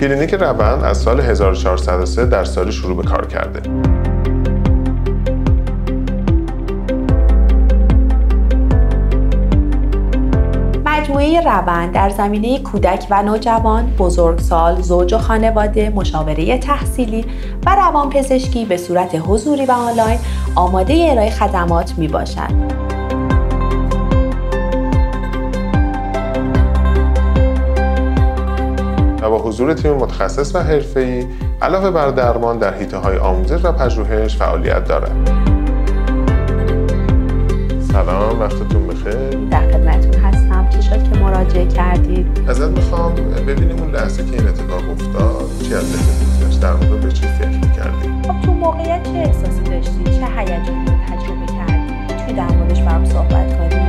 کلینیک روند از سال 1403 در ساری شروع به کار کرده. مجموعه روند در زمینه کودک و نوجوان، بزرگسال، زوج و خانواده، مشاوره تحصیلی و روانپزشکی به صورت حضوری و آنلاین آماده ارائه خدمات می باشد. و با حضور تیم متخصص و حرفه‌ای علاوه بر درمان در حیطه‌های آموزش و پژوهش فعالیت دارد. سلام، وقتتون بخیر. در خدمتتون هستم. چی شد که مراجعه کردید؟ ازت میخوام ببینیم اون لحظه که این اتفاق افتاد چی از ذهنت گذشت، در واقع به چی فکر می‌کردی؟ خب تو موقعیت چه احساسی داشتی؟ چه هیجانی رو تجربه کردی؟ می‌تونی در موردش برام صحبت کنی؟